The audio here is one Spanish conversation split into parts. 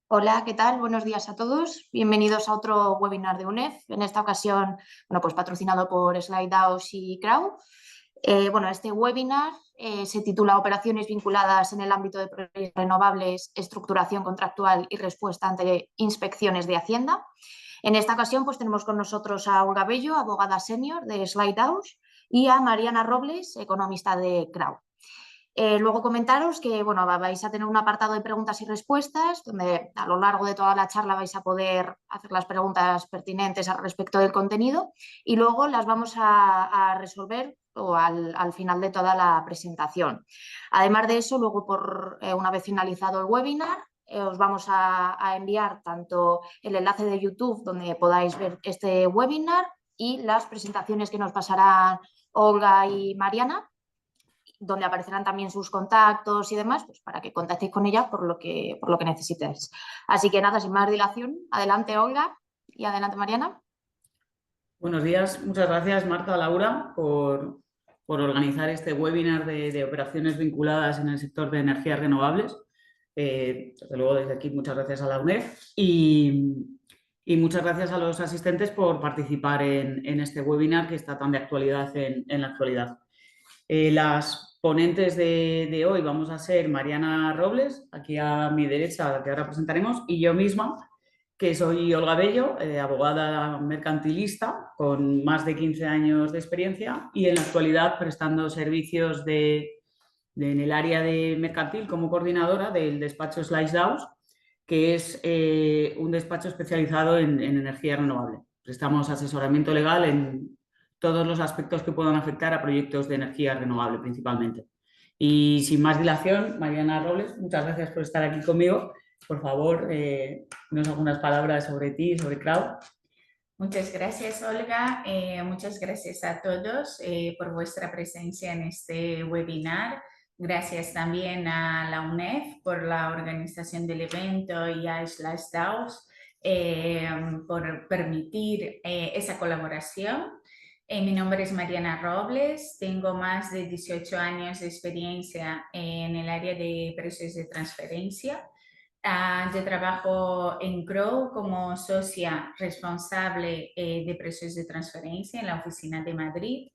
Hola, ¿qué tal? Buenos días a todos. Bienvenidos a otro webinar de UNEF. En esta ocasión, pues patrocinado por Slidehouse y Crow. Este webinar se titula Operaciones vinculadas en el ámbito de proyectos renovables, estructuración contractual y respuesta ante inspecciones de Hacienda. En esta ocasión, pues tenemos con nosotros a Olga Bello, abogada senior de Slidehouse, y a Mariana Robles, economista de Crow. Luego comentaros que vais a tener un apartado de preguntas y respuestas donde a lo largo de toda la charla vais a poder hacer las preguntas pertinentes al respecto del contenido y luego las vamos a resolver al final de toda la presentación. Además de eso, luego una vez finalizado el webinar, os vamos a enviar tanto el enlace de YouTube donde podáis ver este webinar y las presentaciones que nos pasarán Olga y Mariana, donde aparecerán también sus contactos y demás, pues para que contactéis con ella por lo que necesitéis. Así que nada, sin más dilación, adelante Olga y adelante Mariana. Buenos días, muchas gracias Marta, Laura, por organizar este webinar de operaciones vinculadas en el sector de energías renovables. Desde luego, desde aquí, muchas gracias a la UNEF y muchas gracias a los asistentes por participar en este webinar que está tan de actualidad en la actualidad. Las ponentes de hoy vamos a ser Mariana Robles, aquí a mi derecha, que ahora presentaremos, y yo misma, que soy Olga Bello, abogada mercantilista con más de 15 años de experiencia y en la actualidad prestando servicios en el área de mercantil como coordinadora del despacho Slidehouse, que es un despacho especializado en energía renovable. Prestamos asesoramiento legal en todos los aspectos que puedan afectar a proyectos de energía renovable principalmente. Y sin más dilación, Mariana Robles, muchas gracias por estar aquí conmigo. Por favor, dinos algunas palabras sobre ti, sobre Crow. Muchas gracias, Olga. Muchas gracias a todos por vuestra presencia en este webinar. Gracias también a la UNEF por la organización del evento y a Slidehouse por permitir esa colaboración. Mi nombre es Mariana Robles, tengo más de 18 años de experiencia en el área de precios de transferencia. Yo trabajo en Crow como socia responsable de precios de transferencia en la oficina de Madrid.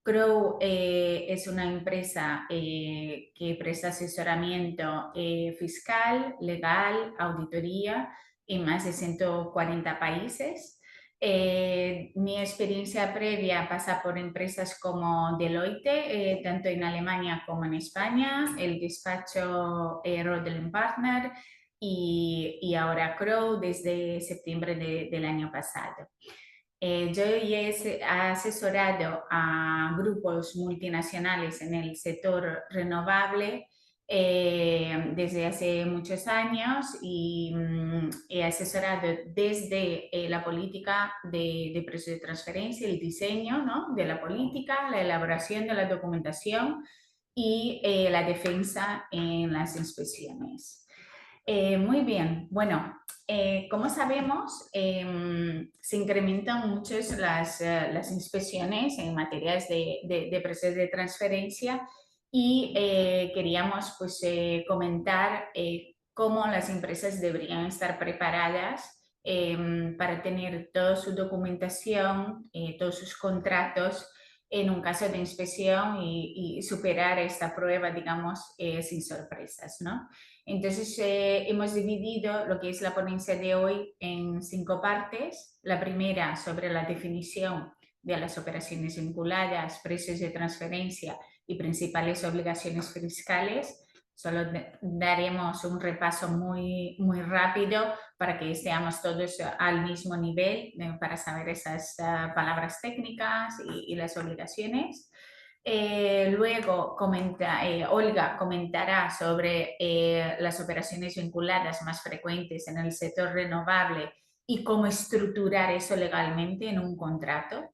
Crow es una empresa que presta asesoramiento fiscal, legal, auditoría en más de 140 países. Mi experiencia previa pasa por empresas como Deloitte, tanto en Alemania como en España, el despacho Rodelin Partner y ahora Crow desde septiembre del año pasado. Yo he asesorado a grupos multinacionales en el sector renovable desde hace muchos años y he asesorado desde la política de precios de transferencia, el diseño, ¿no?, de la política, la elaboración de la documentación y la defensa en las inspecciones. Muy bien, bueno, como sabemos, se incrementan mucho las inspecciones en materias de precios de transferencia y queríamos comentar cómo las empresas deberían estar preparadas para tener toda su documentación, todos sus contratos en un caso de inspección y superar esta prueba, digamos, sin sorpresas, ¿no? Entonces, hemos dividido lo que es la ponencia de hoy en 5 partes. La primera sobre la definición de las operaciones vinculadas, precios de transferencia y principales obligaciones fiscales. Solo daremos un repaso muy rápido para que estemos todos al mismo nivel para saber esas palabras técnicas y las obligaciones. Luego Olga comentará sobre las operaciones vinculadas más frecuentes en el sector renovable y cómo estructurar eso legalmente en un contrato.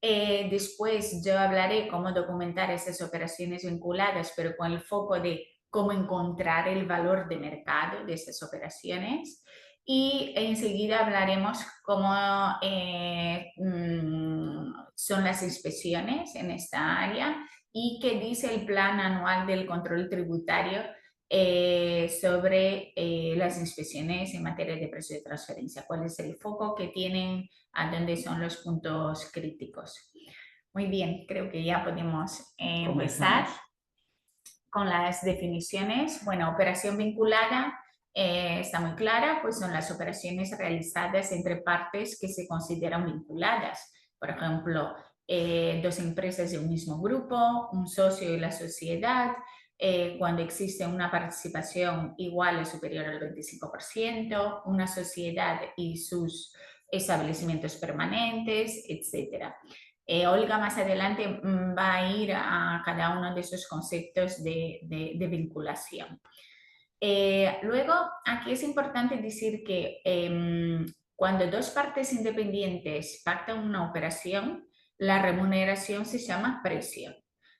Después yo hablaré cómo documentar esas operaciones vinculadas, pero con el foco de cómo encontrar el valor de mercado de esas operaciones. Y enseguida hablaremos cómo son las inspecciones en esta área y qué dice el plan anual del control tributario sobre las inspecciones en materia de precio de transferencia, cuál es el foco que tienen, a dónde son los puntos críticos. Muy bien, creo que ya podemos empezar con las definiciones. Bueno, operación vinculada está muy clara, pues son las operaciones realizadas entre partes que se consideran vinculadas. Por ejemplo, dos empresas de un mismo grupo, un socio y la sociedad, cuando existe una participación igual o superior al 25%, una sociedad y sus establecimientos permanentes, etcétera. Olga más adelante va a ir a cada uno de esos conceptos de vinculación. Luego, aquí es importante decir que cuando dos partes independientes pactan una operación, la remuneración se llama precio.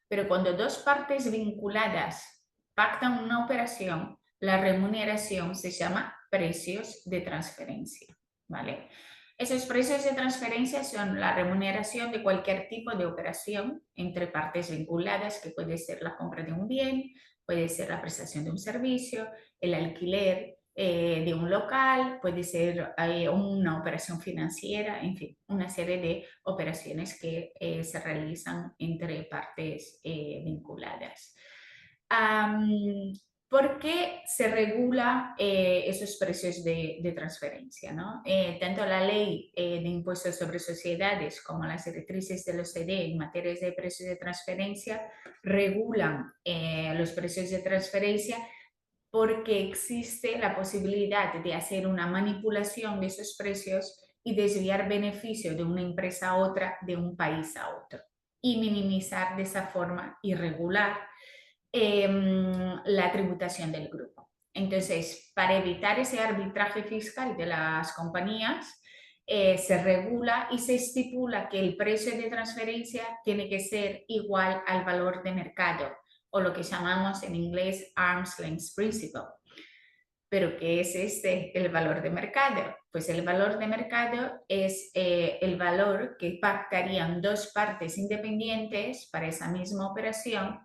Pero cuando dos partes vinculadas pactan una operación, la remuneración se llama precios de transferencia, ¿vale? Esos precios de transferencia son la remuneración de cualquier tipo de operación entre partes vinculadas, que puede ser la compra de un bien, puede ser la prestación de un servicio, el alquiler de un local, puede ser una operación financiera, en fin, una serie de operaciones que se realizan entre partes vinculadas. ¿Por qué se regula esos precios de transferencia, ¿no? Tanto la ley de impuestos sobre sociedades como las directrices del OCDE en materia de precios de transferencia regulan los precios de transferencia porque existe la posibilidad de hacer una manipulación de esos precios y desviar beneficio de una empresa a otra, de un país a otro, y minimizar de esa forma irregular la tributación del grupo. Entonces, para evitar ese arbitraje fiscal de las compañías, se regula y se estipula que el precio de transferencia tiene que ser igual al valor de mercado, o lo que llamamos en inglés Arm's Length Principle. ¿Pero qué es el valor de mercado? Pues el valor de mercado es el valor que pactarían dos partes independientes para esa misma operación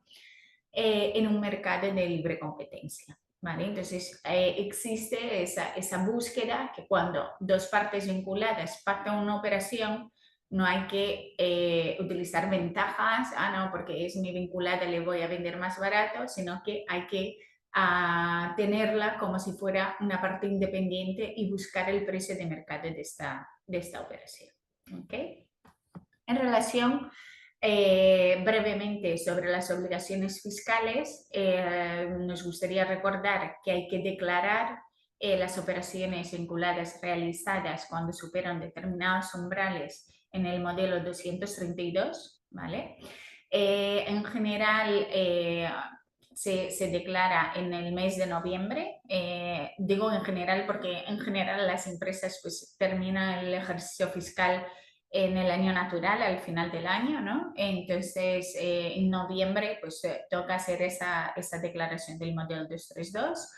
en un mercado de libre competencia, ¿vale? Entonces, existe esa búsqueda que cuando dos partes vinculadas pactan una operación, no hay que utilizar ventajas, no, porque es mi vinculada, le voy a vender más barato, sino que hay que tenerla como si fuera una parte independiente y buscar el precio de mercado de esta operación. ¿Okay? En relación brevemente sobre las obligaciones fiscales, nos gustaría recordar que hay que declarar las operaciones vinculadas realizadas cuando superan determinados umbrales en el modelo 232, ¿vale? En general, se declara en el mes de noviembre. Digo en general porque en general las empresas pues terminan el ejercicio fiscal en el año natural, al final del año, ¿no? Entonces, en noviembre, pues toca hacer esa declaración del modelo 232,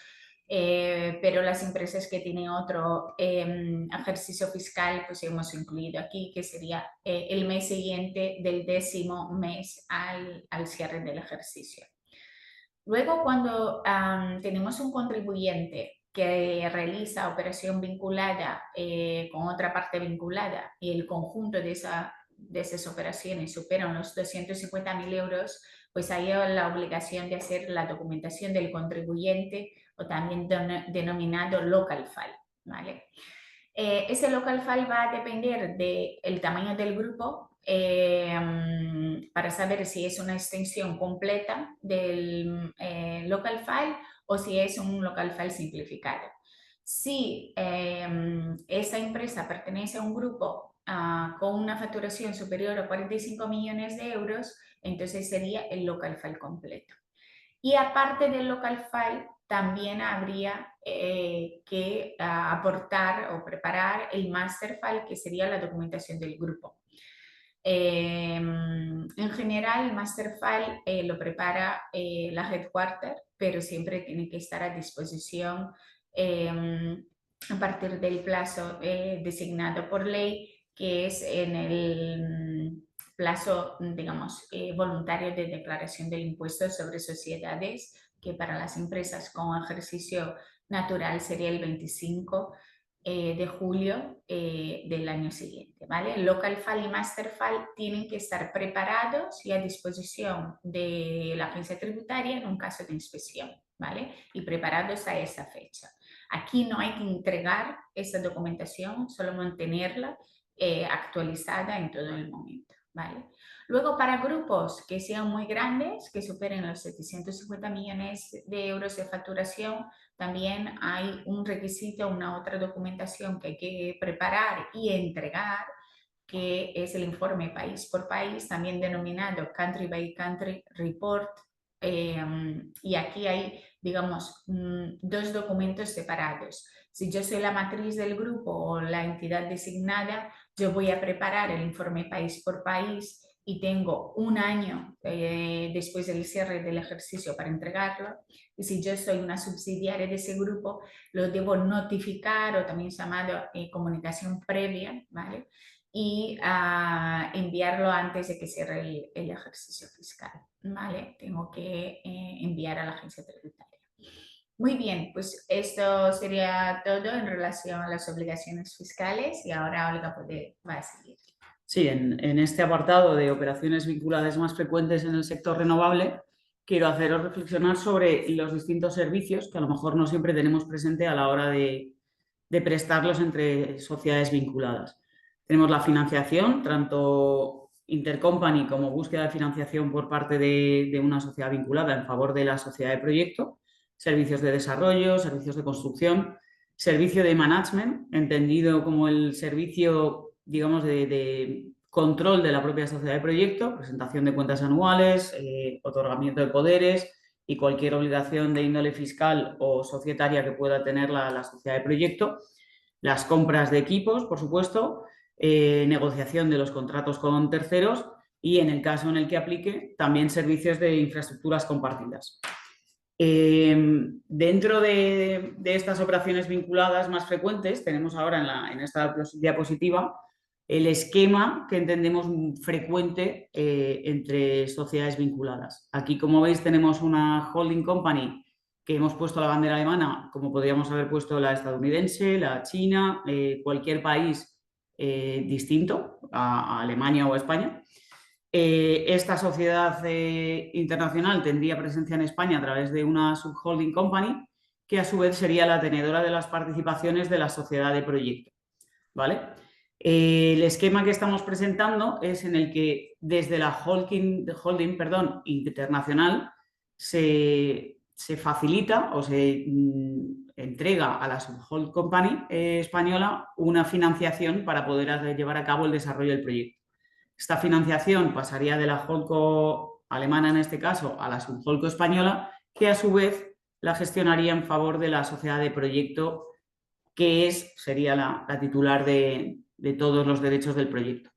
pero las empresas que tienen otro ejercicio fiscal, pues hemos incluido aquí, que sería el mes siguiente del 10º mes al cierre del ejercicio. Luego, cuando tenemos un contribuyente que realiza operación vinculada con otra parte vinculada y el conjunto de esas operaciones superan los 250.000 euros, pues hay la obligación de hacer la documentación del contribuyente, o también denominado local file, ¿vale? Ese local file va a depender del tamaño del grupo para saber si es una extensión completa del local file o si es un local file simplificado. Si esa empresa pertenece a un grupo con una facturación superior a 45 millones de euros, entonces sería el local file completo. Y aparte del local file, también habría que aportar o preparar el master file, que sería la documentación del grupo. En general, el master file lo prepara la headquarter, pero siempre tiene que estar a disposición a partir del plazo designado por ley, que es en el plazo, digamos, voluntario de declaración del impuesto sobre sociedades, que para las empresas con ejercicio natural sería el 25 de julio del año siguiente, ¿vale? Local File y Master File tienen que estar preparados y a disposición de la agencia tributaria en un caso de inspección, ¿vale? Y preparados a esa fecha. Aquí no hay que entregar esa documentación, solo mantenerla actualizada en todo el momento, ¿vale? Luego, para grupos que sean muy grandes, que superen los 750 millones de euros de facturación, también hay un requisito, una otra documentación que hay que preparar y entregar, que es el informe país por país, también denominado Country by Country Report. Y aquí hay, digamos, dos documentos separados. Si yo soy la matriz del grupo o la entidad designada, yo voy a preparar el informe país por país y tengo un año después del cierre del ejercicio para entregarlo. Y si yo soy una subsidiaria de ese grupo, lo debo notificar, o también llamado comunicación previa, ¿vale? Y enviarlo antes de que cierre el ejercicio fiscal, ¿vale? Tengo que enviar a la agencia tributaria. Muy bien, pues esto sería todo en relación a las obligaciones fiscales, y ahora Olga va a seguir. Sí, en este apartado de operaciones vinculadas más frecuentes en el sector renovable, quiero haceros reflexionar sobre los distintos servicios que a lo mejor no siempre tenemos presente a la hora de prestarlos entre sociedades vinculadas. Tenemos la financiación, tanto intercompany como búsqueda de financiación por parte de una sociedad vinculada en favor de la sociedad de proyecto, servicios de desarrollo, servicios de construcción, servicio de management, entendido como el servicio, digamos, de control de la propia sociedad de proyecto, presentación de cuentas anuales, otorgamiento de poderes y cualquier obligación de índole fiscal o societaria que pueda tener la sociedad de proyecto, las compras de equipos, por supuesto, negociación de los contratos con terceros y, en el caso en el que aplique, también servicios de infraestructuras compartidas. Dentro de estas operaciones vinculadas más frecuentes, tenemos ahora en esta diapositiva el esquema que entendemos frecuente entre sociedades vinculadas. Aquí, como veis, tenemos una holding company que hemos puesto la bandera alemana, como podríamos haber puesto la estadounidense, la china, cualquier país distinto a Alemania o a España. Esta sociedad internacional tendría presencia en España a través de una subholding company, que a su vez sería la tenedora de las participaciones de la sociedad de proyecto, ¿vale? El esquema que estamos presentando es en el que desde la holding internacional se facilita o se entrega a la subholding company española una financiación para poder llevar a cabo el desarrollo del proyecto. Esta financiación pasaría de la holdco alemana, en este caso, a la subholdco española, que a su vez la gestionaría en favor de la sociedad de proyecto, que sería la titular de todos los derechos del proyecto.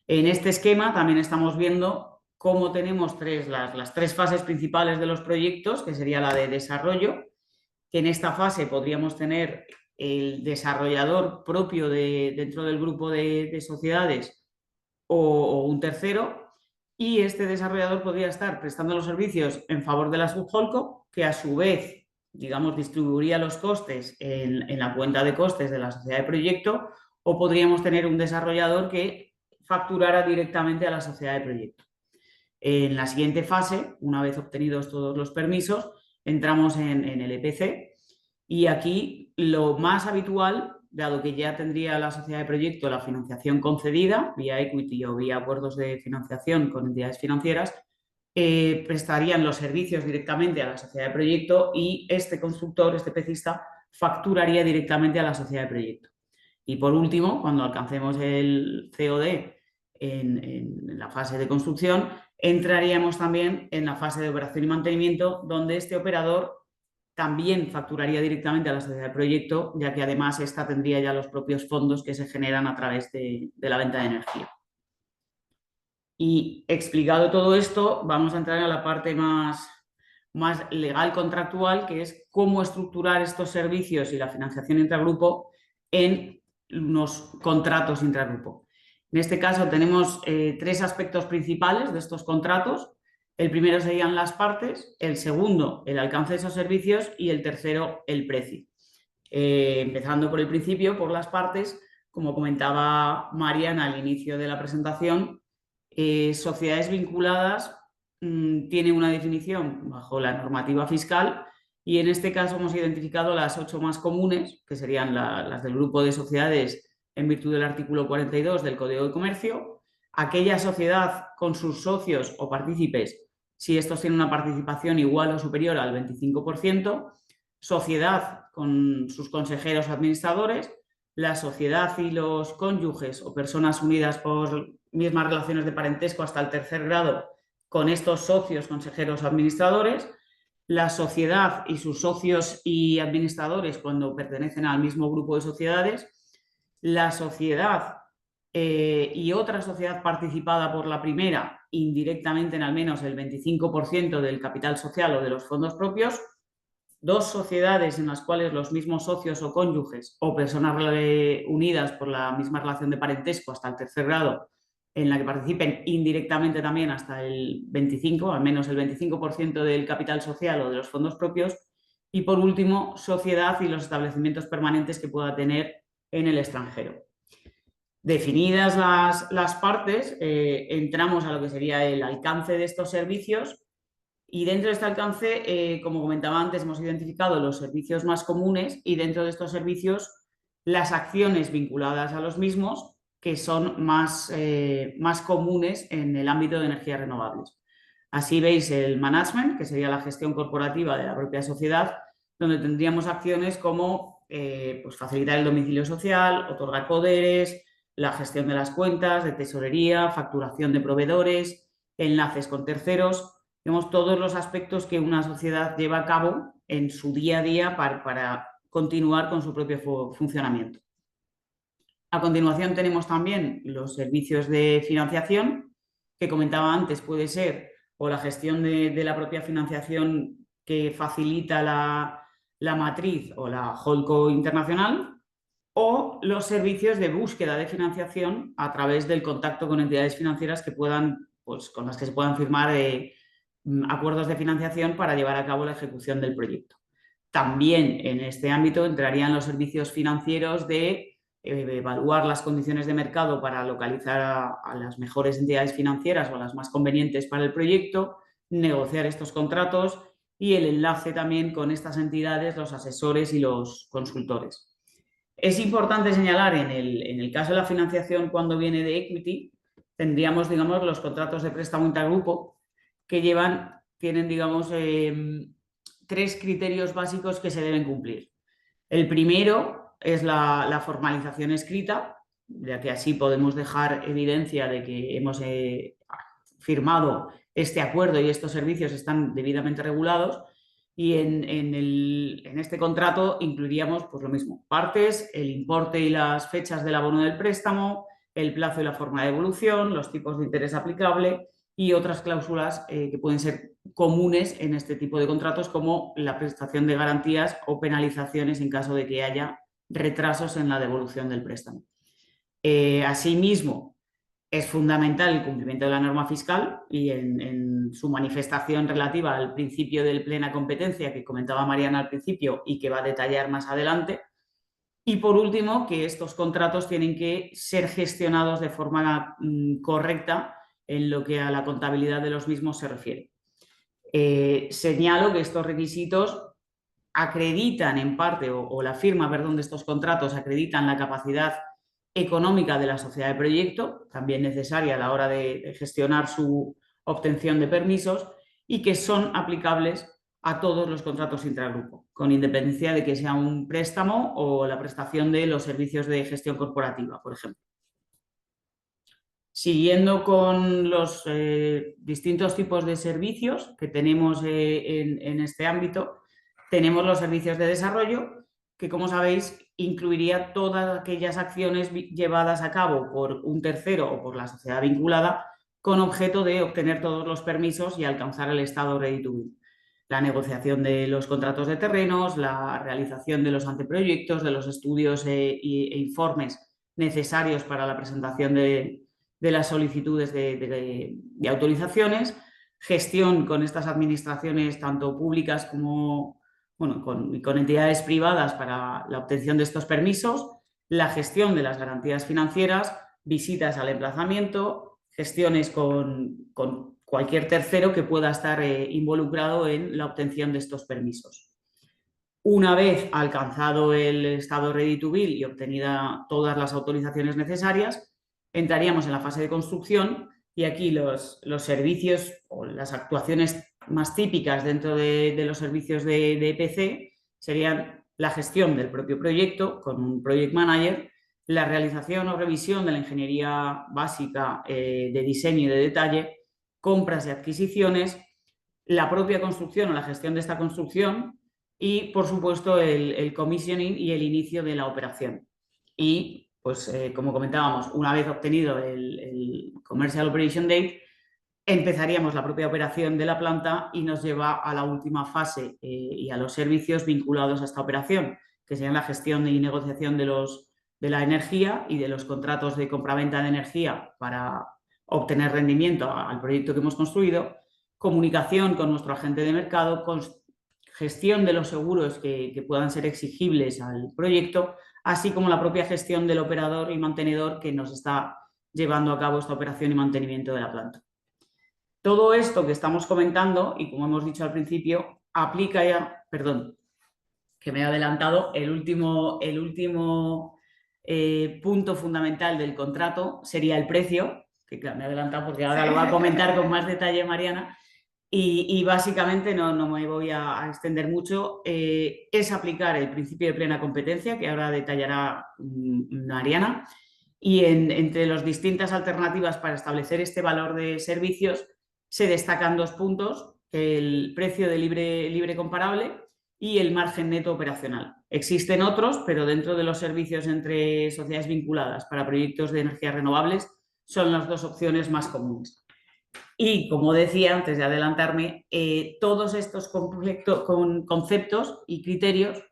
En este esquema también estamos viendo cómo tenemos las tres fases principales de los proyectos, que sería la de desarrollo, que en esta fase podríamos tener el desarrollador propio dentro del grupo de sociedades o un tercero, y este desarrollador podría estar prestando los servicios en favor de la subholdco, que a su vez, digamos, distribuiría los costes en la cuenta de costes de la sociedad de proyecto, o podríamos tener un desarrollador que facturara directamente a la sociedad de proyecto. En la siguiente fase, una vez obtenidos todos los permisos, entramos en el EPC, y aquí lo más habitual, dado que ya tendría la sociedad de proyecto la financiación concedida vía equity o vía acuerdos de financiación con entidades financieras, prestarían los servicios directamente a la sociedad de proyecto, y este constructor, este EPCista, facturaría directamente a la sociedad de proyecto. Y por último, cuando alcancemos el COD en la fase de construcción, entraríamos también en la fase de operación y mantenimiento, donde este operador también facturaría directamente a la sociedad de proyecto, ya que además esta tendría ya los propios fondos que se generan a través de la venta de energía. Y explicado todo esto, vamos a entrar a la parte más legal contractual, que es cómo estructurar estos servicios y la financiación intragrupo en unos contratos intragrupo. En este caso tenemos 3 aspectos principales de estos contratos. El primero serían las partes, el segundo el alcance de esos servicios y el tercero el precio. Empezando por el principio, por las partes, como comentaba Mariana al inicio de la presentación, sociedades vinculadas tiene una definición bajo la normativa fiscal y en este caso hemos identificado las 8 más comunes, que serían las del grupo de sociedades en virtud del artículo 42 del Código de Comercio, aquella sociedad con sus socios o partícipes, si estos tienen una participación igual o superior al 25%, sociedad con sus consejeros o administradores, la sociedad y los cónyuges o personas unidas por mismas relaciones de parentesco hasta el 3er grado con estos socios, consejeros o administradores, la sociedad y sus socios y administradores cuando pertenecen al mismo grupo de sociedades, la sociedad y otra sociedad participada por la primera indirectamente en al menos el 25% del capital social o de los fondos propios, 2 sociedades en las cuales los mismos socios o cónyuges o personas unidas por la misma relación de parentesco hasta el 3er grado en la que participen indirectamente también hasta el 25, al menos el 25% del capital social o de los fondos propios, y por último, sociedad y los establecimientos permanentes que pueda tener en el extranjero. Definidas las partes, entramos a lo que sería el alcance de estos servicios y dentro de este alcance, como comentaba antes, hemos identificado los servicios más comunes y dentro de estos servicios las acciones vinculadas a los mismos que son más comunes en el ámbito de energías renovables. Así veis el management, que sería la gestión corporativa de la propia sociedad, donde tendríamos acciones como pues facilitar el domicilio social, otorgar poderes, la gestión de las cuentas, de tesorería, facturación de proveedores, enlaces con terceros. Vemos todos los aspectos que una sociedad lleva a cabo en su día a día para continuar con su propio funcionamiento. A continuación tenemos también los servicios de financiación, que comentaba antes, puede ser o la gestión de la propia financiación que facilita la matriz o la holdco internacional, o los servicios de búsqueda de financiación a través del contacto con entidades financieras que puedan, pues, con las que se puedan firmar acuerdos de financiación para llevar a cabo la ejecución del proyecto. También en este ámbito entrarían los servicios financieros de evaluar las condiciones de mercado para localizar a las mejores entidades financieras o a las más convenientes para el proyecto, negociar estos contratos y el enlace también con estas entidades, los asesores y los consultores. Es importante señalar en el caso de la financiación cuando viene de equity, tendríamos, digamos, los contratos de préstamo intergrupo que tienen, digamos, 3 criterios básicos que se deben cumplir. El primero es la formalización escrita, ya que así podemos dejar evidencia de que hemos firmado este acuerdo y estos servicios están debidamente regulados. Y en este contrato incluiríamos pues, lo mismo, partes, el importe y las fechas del abono del préstamo, el plazo y la forma de devolución, los tipos de interés aplicable y otras cláusulas que pueden ser comunes en este tipo de contratos, como la prestación de garantías o penalizaciones en caso de que haya retrasos en la devolución del préstamo. Asimismo, es fundamental el cumplimiento de la norma fiscal y en su manifestación relativa al principio de plena competencia que comentaba Mariana al principio y que va a detallar más adelante. Y por último, que estos contratos tienen que ser gestionados de forma correcta en lo que a la contabilidad de los mismos se refiere. Señalo que estos requisitos acreditan en parte, o la firma, perdón, de estos contratos acreditan la capacidad económica de la sociedad de proyecto, también necesaria a la hora de gestionar su obtención de permisos, y que son aplicables a todos los contratos intragrupo, con independencia de que sea un préstamo o la prestación de los servicios de gestión corporativa, por ejemplo. Siguiendo con los distintos tipos de servicios que tenemos en este ámbito, tenemos los servicios de desarrollo, que como sabéis incluiría todas aquellas acciones llevadas a cabo por un tercero o por la sociedad vinculada con objeto de obtener todos los permisos y alcanzar el estado ready to build. La negociación de los contratos de terrenos, la realización de los anteproyectos, de los estudios e informes necesarios para la presentación de las solicitudes de autorizaciones, gestión con estas administraciones tanto públicas como con entidades privadas para la obtención de estos permisos, la gestión de las garantías financieras, visitas al emplazamiento, gestiones con cualquier tercero que pueda estar involucrado en la obtención de estos permisos. Una vez alcanzado el estado ready to build y obtenida todas las autorizaciones necesarias, entraríamos en la fase de construcción y aquí los servicios o las actuaciones más típicas dentro de los servicios de EPC serían la gestión del propio proyecto con un project manager, la realización o revisión de la ingeniería básica de diseño y de detalle, compras y adquisiciones, la propia construcción o la gestión de esta construcción y, por supuesto, el commissioning y el inicio de la operación. Y, pues, como comentábamos, una vez obtenido el Commercial Operation Date, empezaríamos la propia operación de la planta y nos lleva a la última fase y a los servicios vinculados a esta operación, que serían la gestión y negociación de la energía y de los contratos de compraventa de energía para obtener rendimiento al proyecto que hemos construido, comunicación con nuestro agente de mercado, gestión de los seguros que puedan ser exigibles al proyecto, así como la propia gestión del operador y mantenedor que nos está llevando a cabo esta operación y mantenimiento de la planta. Todo esto que estamos comentando, y como hemos dicho al principio, aplica ya, perdón, que me he adelantado, el último punto fundamental del contrato sería el precio, que claro, me he adelantado porque ahora lo va a comentar con más detalle Mariana, y básicamente no me voy a extender mucho, es aplicar el principio de plena competencia, que ahora detallará Mariana, y entre las distintas alternativas para establecer este valor de servicios se destacan dos puntos: el precio de libre comparable y el margen neto operacional. Existen otros, pero dentro de los servicios entre sociedades vinculadas para proyectos de energías renovables son las dos opciones más comunes. Y, como decía, antes de adelantarme, todos estos conceptos y criterios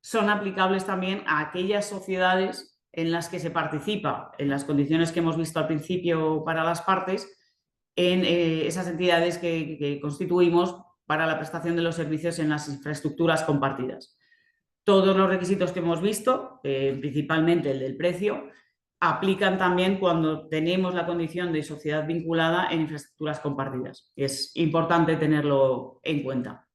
son aplicables también a aquellas sociedades en las que se participa, en las condiciones que hemos visto al principio para las partes, en esas entidades que constituimos para la prestación de los servicios en las infraestructuras compartidas. Todos los requisitos que hemos visto, principalmente el del precio, aplican también cuando tenemos la condición de sociedad vinculada en infraestructuras compartidas. Es importante tenerlo en cuenta.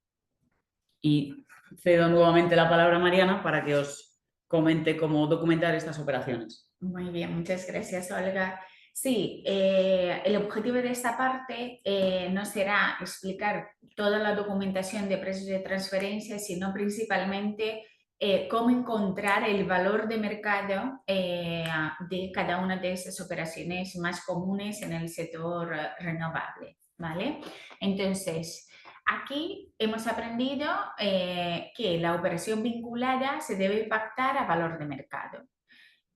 Y cedo nuevamente la palabra a Mariana para que os comente cómo documentar estas operaciones. Muy bien, muchas gracias, Olga. Sí, el objetivo de esta parte no será explicar toda la documentación de precios de transferencia, sino principalmente cómo encontrar el valor de mercado de cada una de esas operaciones más comunes en el sector renovable, ¿vale? Entonces, aquí hemos aprendido que la operación vinculada se debe pactar a valor de mercado.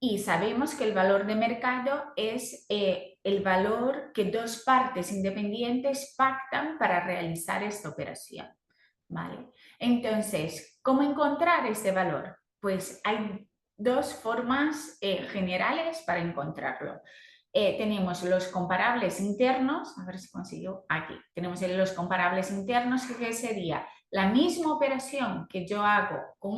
Y sabemos que el valor de mercado es el valor que dos partes independientes pactan para realizar esta operación, ¿vale? Entonces, ¿cómo encontrar este valor? Pues hay dos formas generales para encontrarlo. Tenemos los comparables internos, a ver si consigo, aquí, tenemos los comparables internos, que sería la misma operación que yo hago con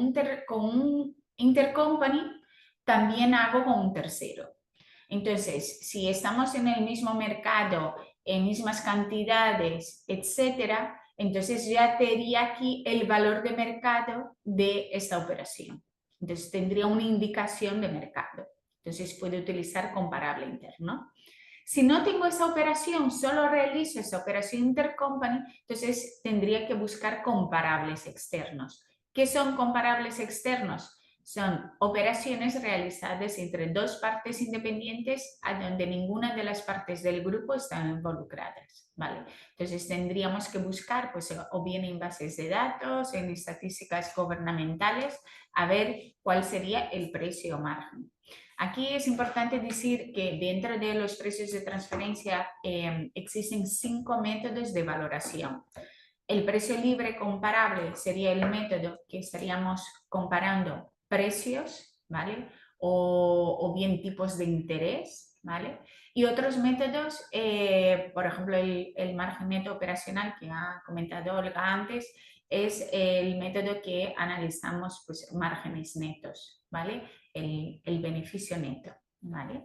un intercompany, también hago con un tercero. Entonces, si estamos en el mismo mercado, en mismas cantidades, etcétera, entonces ya tendría aquí el valor de mercado de esta operación. Entonces tendría una indicación de mercado. Entonces puede utilizar comparable interno. Si no tengo esa operación, solo realizo esa operación intercompany, entonces tendría que buscar comparables externos. ¿Qué son comparables externos? Son operaciones realizadas entre dos partes independientes a donde ninguna de las partes del grupo están involucradas, ¿vale? Entonces tendríamos que buscar, pues, o bien en bases de datos, en estadísticas gubernamentales, a ver cuál sería el precio o margen. Aquí es importante decir que dentro de los precios de transferencia existen 5 métodos de valoración. El precio libre comparable sería el método que estaríamos comparando precios, ¿vale? o bien tipos de interés, ¿vale? Y otros métodos, por ejemplo, el margen neto operacional que ha comentado Olga antes, es el método que analizamos pues, márgenes netos, ¿vale? El beneficio neto, ¿vale?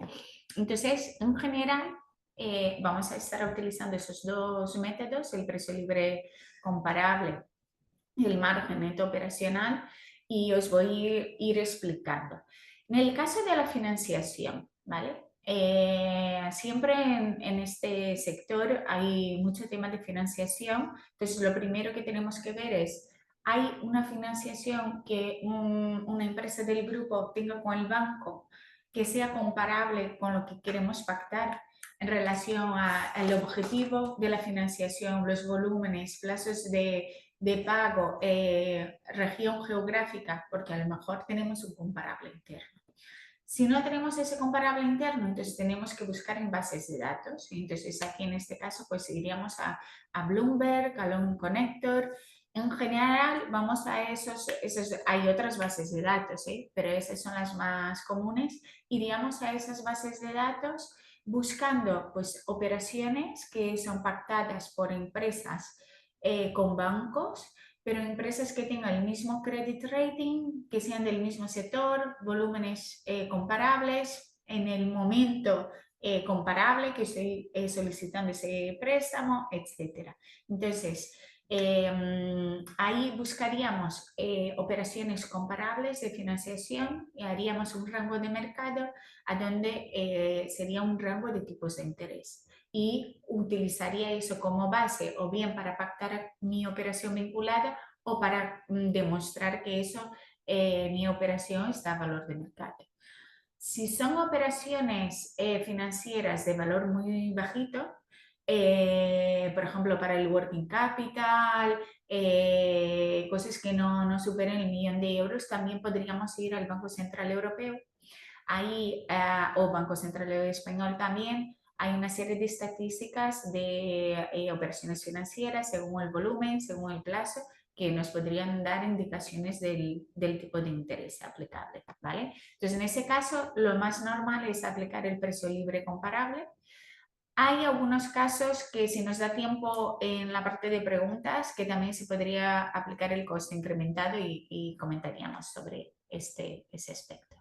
Entonces, en general, vamos a estar utilizando esos dos métodos, el precio libre comparable y el margen neto operacional, y os voy a ir explicando. En el caso de la financiación, ¿vale? Siempre en este sector hay mucho tema de financiación, entonces lo primero que tenemos que ver es, ¿hay una financiación que una empresa del grupo tenga con el banco que sea comparable con lo que queremos pactar en relación al objetivo de la financiación, los volúmenes, plazos de pago, región geográfica, porque a lo mejor tenemos un comparable interno? Si no tenemos ese comparable interno, entonces tenemos que buscar en bases de datos. Entonces aquí en este caso pues iríamos a Bloomberg, a Loan Connector. En general vamos a esos hay otras bases de datos, pero esas son las más comunes. Iríamos a esas bases de datos buscando pues operaciones que son pactadas por empresas con bancos, pero empresas que tengan el mismo credit rating, que sean del mismo sector, volúmenes comparables, en el momento comparable que estoy solicitando ese préstamo, etc. Entonces, ahí buscaríamos operaciones comparables de financiación y haríamos un rango de mercado a donde sería un rango de tipos de interés. Y utilizaría eso como base o bien para pactar mi operación vinculada o para demostrar que eso, mi operación está a valor de mercado. Si son operaciones financieras de valor muy bajito, por ejemplo, para el working capital, cosas que no superen el 1.000.000 de euros, también podríamos ir al Banco Central Europeo ahí, o Banco Central Español también. Hay una serie de estadísticas de operaciones financieras según el volumen, según el plazo, que nos podrían dar indicaciones del tipo de interés aplicable, ¿vale? Entonces, en ese caso, lo más normal es aplicar el precio libre comparable. Hay algunos casos que, si nos da tiempo en la parte de preguntas, que también se podría aplicar el coste incrementado y comentaríamos sobre ese aspecto.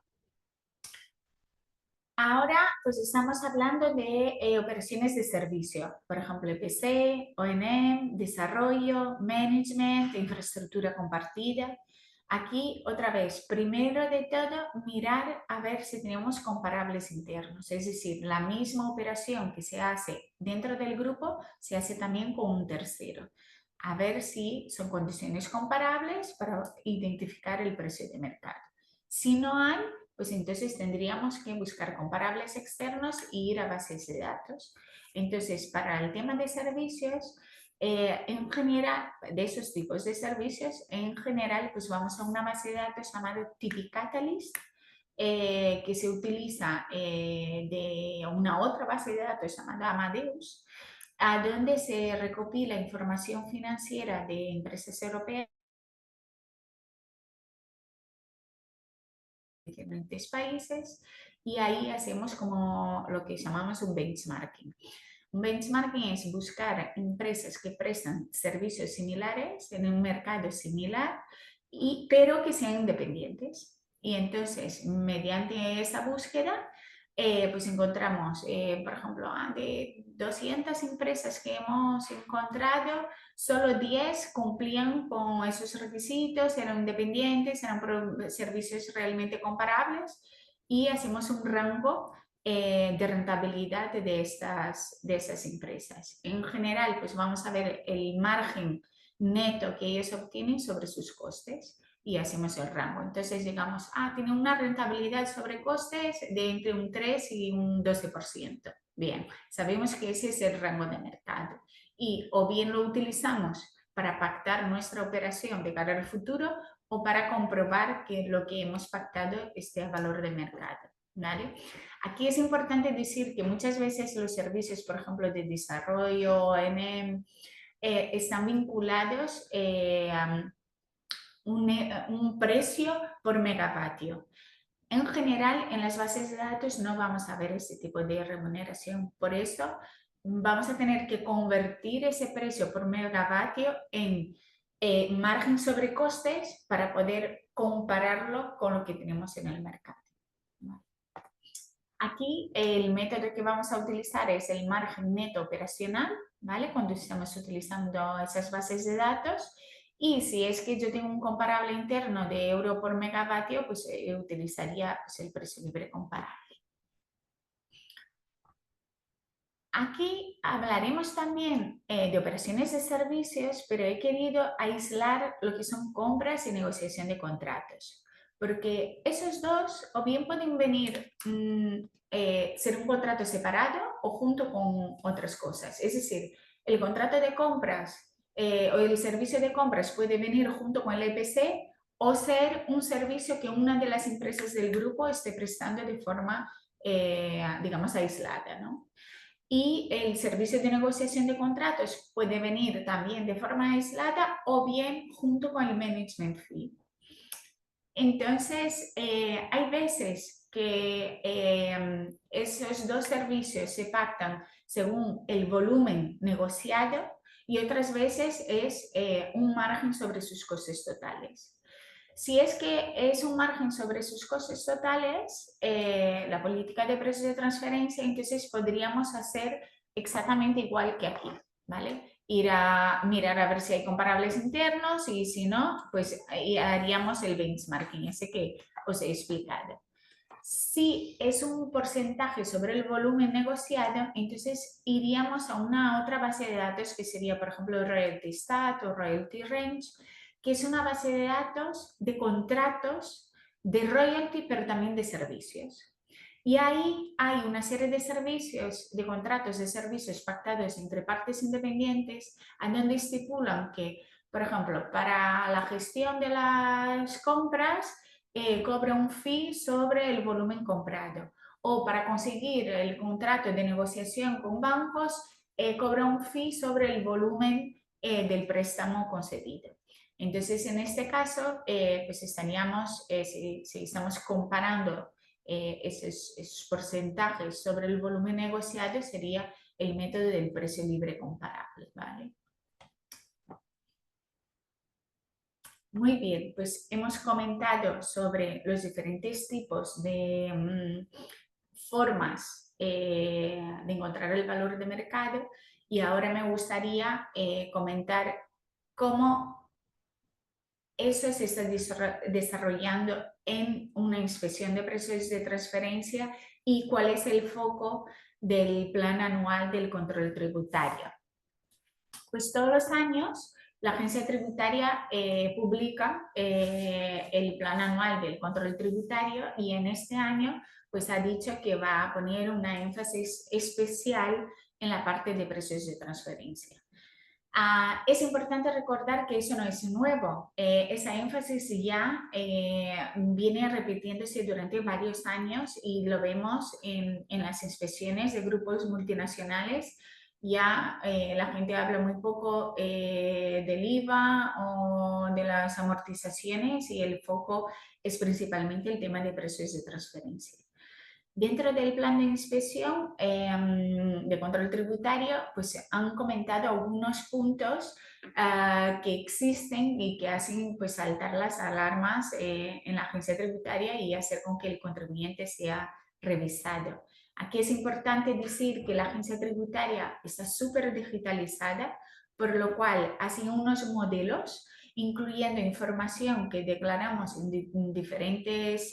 Ahora, pues estamos hablando de operaciones de servicio, por ejemplo, EPC, O&M, desarrollo, management, infraestructura compartida. Aquí, otra vez, primero de todo, mirar a ver si tenemos comparables internos, es decir, la misma operación que se hace dentro del grupo se hace también con un tercero. A ver si son condiciones comparables para identificar el precio de mercado. Si no hay, pues entonces tendríamos que buscar comparables externos e ir a bases de datos. Entonces, para el tema de servicios, en general, de esos tipos de servicios, en general, pues vamos a una base de datos llamada TP Catalyst, que se utiliza de una otra base de datos llamada Amadeus, a donde se recopila información financiera de empresas europeas diferentes países, y ahí hacemos como lo que llamamos un benchmarking. Un benchmarking es buscar empresas que prestan servicios similares en un mercado similar, pero que sean independientes. Y entonces, mediante esa búsqueda, pues encontramos, por ejemplo, de 200 empresas que hemos encontrado, solo 10 cumplían con esos requisitos, eran independientes, eran servicios realmente comparables, y hacemos un rango de rentabilidad de esas empresas. En general, pues vamos a ver el margen neto que ellos obtienen sobre sus costes y hacemos el rango. Entonces digamos, tiene una rentabilidad sobre costes de entre un 3 y un 12%. Bien, sabemos que ese es el rango de mercado y o bien lo utilizamos para pactar nuestra operación de cara al futuro o para comprobar que lo que hemos pactado esté a valor de mercado, ¿vale? Aquí es importante decir que muchas veces los servicios, por ejemplo, de desarrollo, O&M, están vinculados a un precio por megavatio. En general, en las bases de datos no vamos a ver ese tipo de remuneración. Por eso, vamos a tener que convertir ese precio por megavatio en margen sobre costes para poder compararlo con lo que tenemos en el mercado. Aquí el método que vamos a utilizar es el margen neto operacional, ¿vale? Cuando estamos utilizando esas bases de datos. Y si es que yo tengo un comparable interno de euro por megavatio, pues utilizaría pues, el precio libre comparable. Aquí hablaremos también de operaciones de servicios, pero he querido aislar lo que son compras y negociación de contratos, porque esos dos o bien pueden venir ser un contrato separado o junto con otras cosas. Es decir, el contrato de compras o el servicio de compras puede venir junto con el EPC o ser un servicio que una de las empresas del grupo esté prestando de forma, digamos, aislada, ¿no? Y el servicio de negociación de contratos puede venir también de forma aislada o bien junto con el management fee. Entonces, hay veces que esos dos servicios se pactan según el volumen negociado y otras veces es un margen sobre sus costes totales. Si es que es un margen sobre sus costes totales, la política de precios de transferencia, entonces podríamos hacer exactamente igual que aquí, ¿vale? Ir a mirar a ver si hay comparables internos y si no, pues haríamos el benchmarking, ese que os he explicado. Si es un porcentaje sobre el volumen negociado, entonces iríamos a una otra base de datos que sería, por ejemplo, Royalty Stat o Royalty Range, que es una base de datos de contratos de royalty, pero también de servicios. Y ahí hay una serie de servicios, de contratos de servicios pactados entre partes independientes, a donde estipulan que, por ejemplo, para la gestión de las compras, cobra un fee sobre el volumen comprado. O para conseguir el contrato de negociación con bancos, cobra un fee sobre el volumen del préstamo concedido. Entonces, en este caso, pues estaríamos, si estamos comparando esos porcentajes sobre el volumen negociado, sería el método del precio libre comparable, ¿vale? Muy bien, pues hemos comentado sobre los diferentes tipos de formas de encontrar el valor de mercado y ahora me gustaría comentar cómo eso se está desarrollando en una inspección de precios de transferencia y cuál es el foco del plan anual del control tributario. Pues todos los años la agencia tributaria publica el plan anual del control tributario y en este año pues ha dicho que va a poner una énfasis especial en la parte de precios de transferencia. Es importante recordar que eso no es nuevo. Esa énfasis ya viene repitiéndose durante varios años y lo vemos en las inspecciones de grupos multinacionales. Ya la gente habla muy poco del IVA o de las amortizaciones y el foco es principalmente el tema de precios de transferencia. Dentro del plan de inspección de control tributario, pues han comentado algunos puntos que existen y que hacen pues, saltar las alarmas en la agencia tributaria y hacer con que el contribuyente sea revisado. Aquí es importante decir que la agencia tributaria está súper digitalizada, por lo cual hacen unos modelos incluyendo información que declaramos en diferentes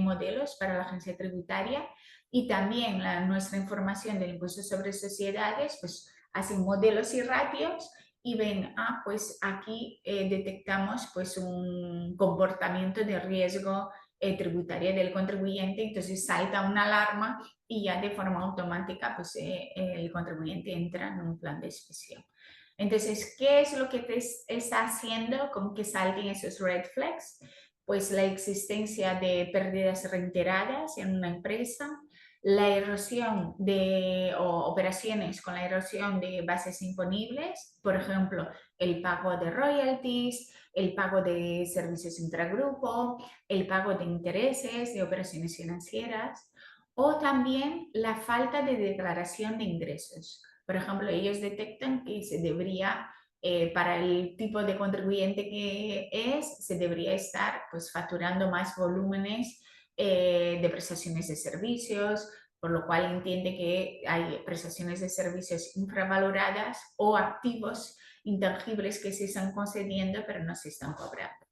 modelos para la agencia tributaria y también nuestra información del impuesto sobre sociedades, pues hacen modelos y ratios y ven, pues aquí detectamos pues un comportamiento de riesgo tributario del contribuyente, entonces salta una alarma y ya de forma automática pues el contribuyente entra en un plan de inspección. Entonces, ¿qué es lo que te está haciendo con que salgan esos red flags? Pues la existencia de pérdidas reiteradas en una empresa, la erosión o operaciones con la erosión de bases imponibles, por ejemplo, el pago de royalties, el pago de servicios intragrupo, el pago de intereses de operaciones financieras o también la falta de declaración de ingresos. Por ejemplo, ellos detectan que se debería, para el tipo de contribuyente que se debería estar pues, facturando más volúmenes de prestaciones de servicios, por lo cual entiende que hay prestaciones de servicios infravaloradas o activos intangibles que se están concediendo pero no se están cobrando.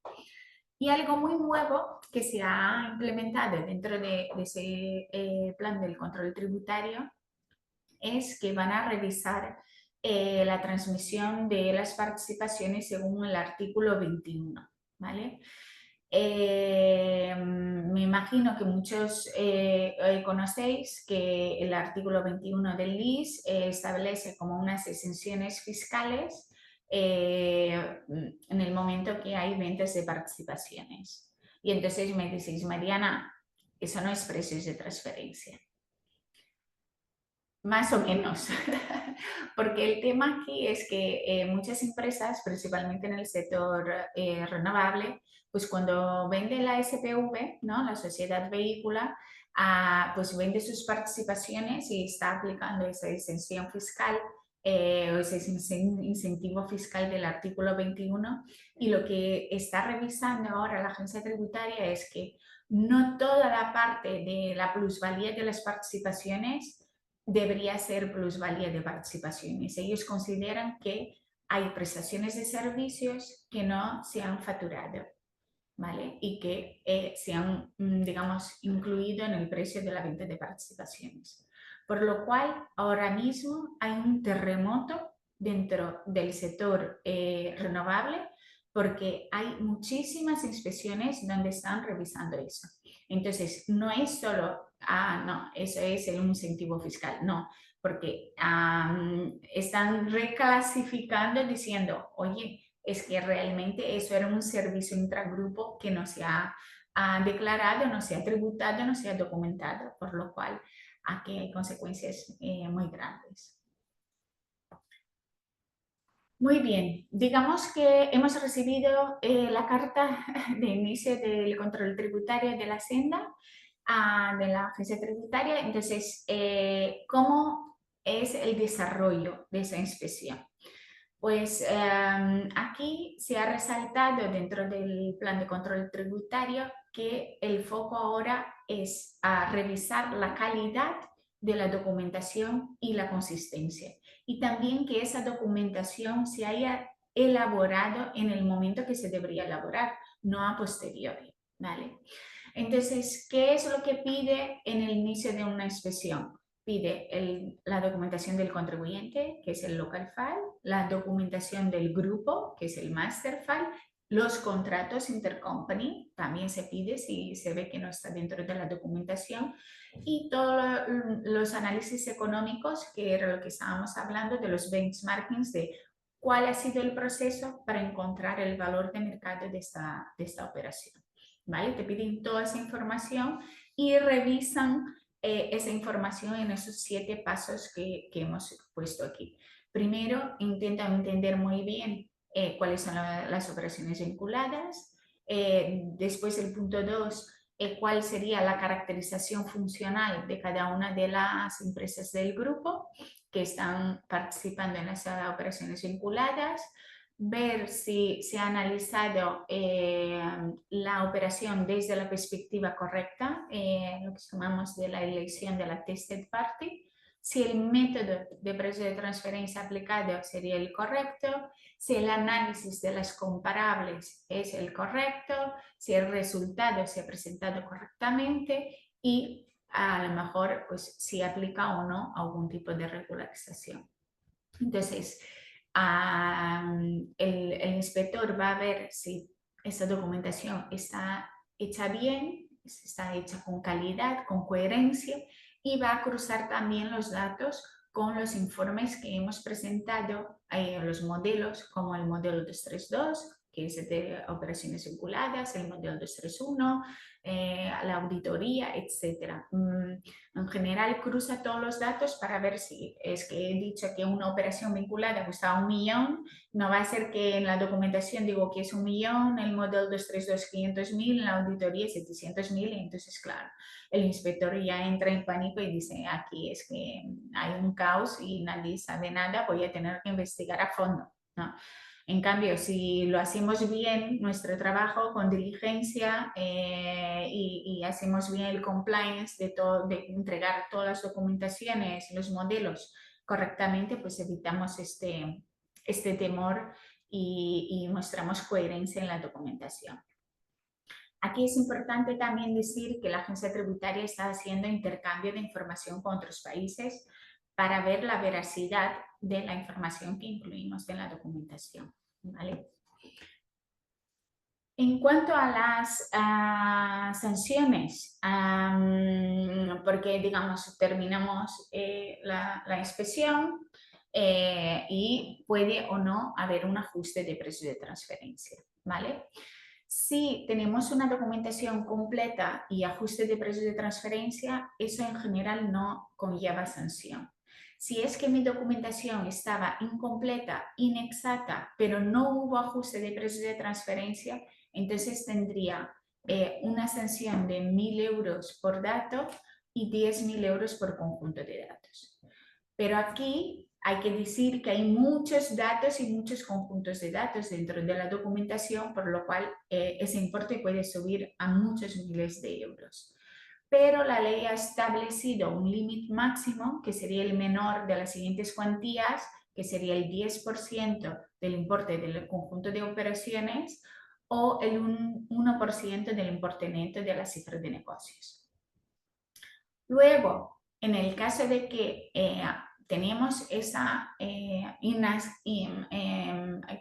Y algo muy nuevo que se ha implementado dentro de ese plan del control tributario es que van a revisar la transmisión de las participaciones según el artículo 21, ¿vale? Me imagino que muchos conocéis que el artículo 21 del LIS establece como unas exenciones fiscales en el momento que hay ventas de participaciones. Y entonces me decís, Mariana, eso no es precios de transferencia. Más o menos, porque el tema aquí es que muchas empresas, principalmente en el sector renovable, pues cuando vende la SPV, ¿no? La sociedad vehícula, pues vende sus participaciones y está aplicando esa exención fiscal o ese incentivo fiscal del artículo 21, y lo que está revisando ahora la agencia tributaria es que no toda la parte de la plusvalía de las participaciones debería ser plusvalía de participaciones. Ellos consideran que hay prestaciones de servicios que no se han facturado, ¿vale? Y que se han, digamos, incluido en el precio de la venta de participaciones. Por lo cual, ahora mismo hay un terremoto dentro del sector renovable porque hay muchísimas inspecciones donde están revisando eso. Entonces, no es solo, no, eso es el incentivo fiscal, no, porque están reclasificando diciendo, oye, es que realmente eso era un servicio intragrupo que no se ha declarado, no se ha tributado, no se ha documentado, por lo cual aquí hay consecuencias muy grandes. Muy bien, digamos que hemos recibido la carta de inicio del control tributario de la Hacienda, de la agencia tributaria. Entonces, ¿cómo es el desarrollo de esa inspección? Pues aquí se ha resaltado dentro del plan de control tributario que el foco ahora es a revisar la calidad de la documentación y la consistencia. Y también que esa documentación se haya elaborado en el momento que se debería elaborar, no a posteriori, ¿vale? Entonces, ¿qué es lo que pide en el inicio de una inspección? Pide la documentación del contribuyente, que es el local file, la documentación del grupo, que es el master file, los contratos intercompany, también se pide si se ve que no está dentro de la documentación, y todos los análisis económicos, que era lo que estábamos hablando, de los benchmarkings, de cuál ha sido el proceso para encontrar el valor de mercado de esta operación. ¿Vale? Te piden toda esa información y revisan esa información en esos 7 pasos que hemos puesto aquí. Primero, intentan entender muy bien cuáles son las operaciones vinculadas. Después, el punto 2, cuál sería la caracterización funcional de cada una de las empresas del grupo que están participando en las operaciones vinculadas. Ver si se ha analizado la operación desde la perspectiva correcta, lo que llamamos de la elección de la tested party, si el método de precio de transferencia aplicado sería el correcto, si el análisis de las comparables es el correcto, si el resultado se ha presentado correctamente y a lo mejor pues, si aplica o no algún tipo de regularización. Entonces, el inspector va a ver si esa documentación está hecha bien, está hecha con calidad, con coherencia, y va a cruzar también los datos con los informes que hemos presentado, los modelos como el modelo 232 que es de operaciones vinculadas, el modelo 231, la auditoría, etc. En general cruza todos los datos para ver si es que he dicho que una operación vinculada cuesta 1 millón, no va a ser que en la documentación digo que es 1 millón, el modelo 232 500.000, la auditoría 700.000, y entonces claro, el inspector ya entra en pánico y dice aquí es que hay un caos y nadie sabe nada, voy a tener que investigar a fondo, ¿no? En cambio, si lo hacemos bien, nuestro trabajo con diligencia y hacemos bien el compliance de entregar todas las documentaciones, los modelos correctamente, pues evitamos este temor y mostramos coherencia en la documentación. Aquí es importante también decir que la agencia tributaria está haciendo intercambio de información con otros países para ver la veracidad de la información que incluimos en la documentación, ¿vale? En cuanto a las sanciones, porque digamos terminamos la inspección y puede o no haber un ajuste de precio de transferencia, ¿vale? Si tenemos una documentación completa y ajuste de precio de transferencia, eso en general no conlleva sanción. Si es que mi documentación estaba incompleta, inexacta, pero no hubo ajuste de precio de transferencia, entonces tendría una sanción de 1.000 euros por dato y 10.000 euros por conjunto de datos. Pero aquí hay que decir que hay muchos datos y muchos conjuntos de datos dentro de la documentación, por lo cual ese importe puede subir a muchos miles de euros. Pero la ley ha establecido un límite máximo, que sería el menor de las siguientes cuantías, que sería el 10% del importe del conjunto de operaciones o el 1% del importe neto de la cifra de negocios. Luego, en el caso de que tenemos